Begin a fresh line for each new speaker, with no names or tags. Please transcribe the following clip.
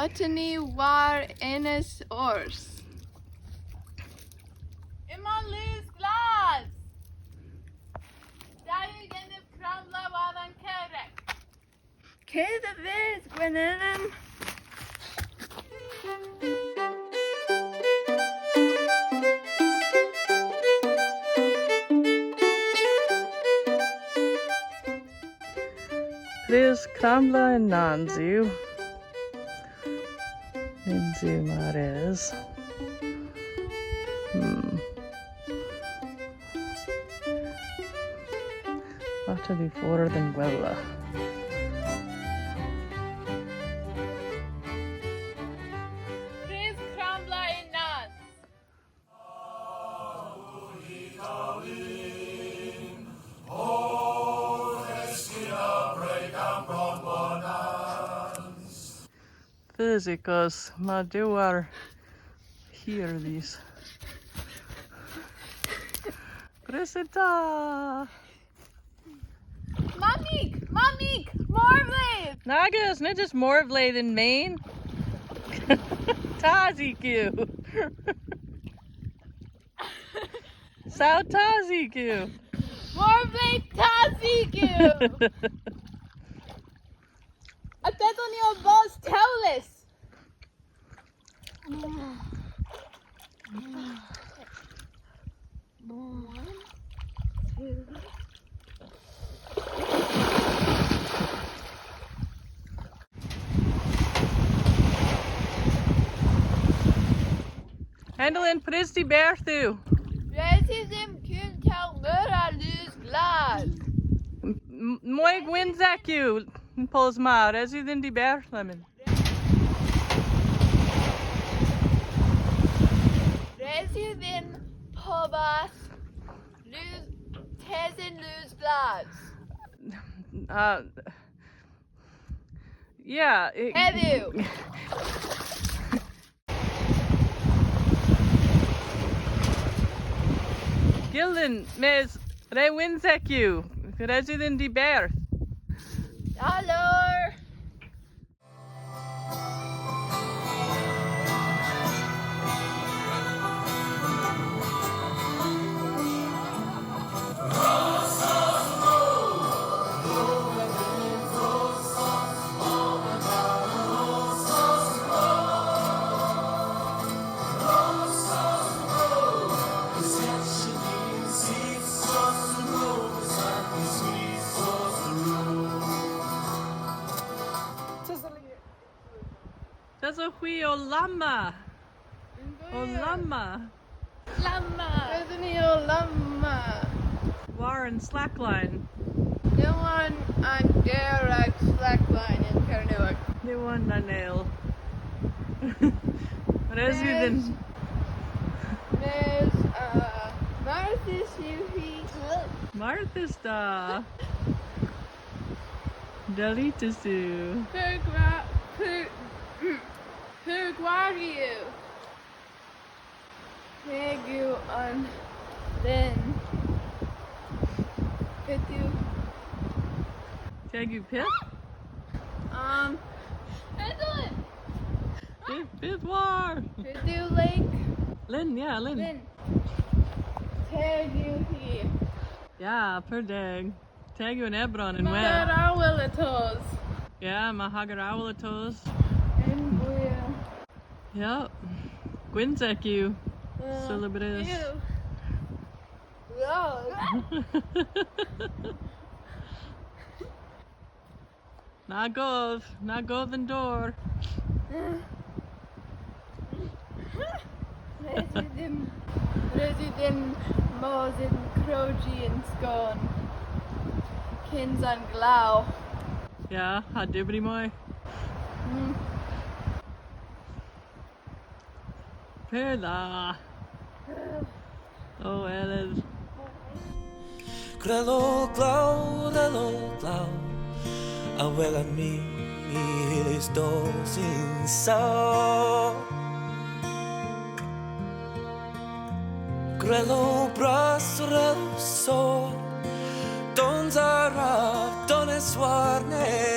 Utni war Enys ors. Imman lose glass. Dying in the crumla wadan Kernewek. Keda vis Gwrello.
There's Cramla and Nanzu. Nanzu Mares. What to be forward than Gwrello?
There's crumla in nuts.
Because my do are hear these. Grisita!
Mamik, Morblade.
Nagas, not just Morblade in Maine. Taziku. South Taziku.
Morblade Taziku. I bet on your boss toweless. One, two.
Handling Pristi Berthu.
Racism kun tell murder lose glass.
Moig Winzaku. Pulls ma, resident di Berthlemen.
Resident Pobas lose Tesin lose glass.
Yeah.
Have you?
Gilden, mes re Winzaku. Resident di Berth.
Hello.
That's a hui o lama. O lama.
Lama. Isn't your lama?
Warren slackline.
No one on direct slackline in Kernewek.
They won the nail. Resident.
There's Martha's Yuhi.
Martha's da. Delitasu.
Purguario. Pegu on then. Pitu.
Tagu Pith?
Edwin.
Pith war.
Pitu Lake.
Lynn, yeah, Lynn.
Then. Tegu here.
Yeah, per dag. Tagu and Ebron and Web.
Magarawilitos.
Yeah, Mahagarawalatos.
And Buya.
Yep. Gwinzeku. Celebres. Nagov and door.
Resident Mosin Croji and Scone. Kins on Glaw.
Yeah, hadibri moy. Perla. Oh, Ellis.
Gwrello, Glaw, Glaw. Awela mi is dos in sao. Gwrello, brasrel so. Don zara, don eswarne.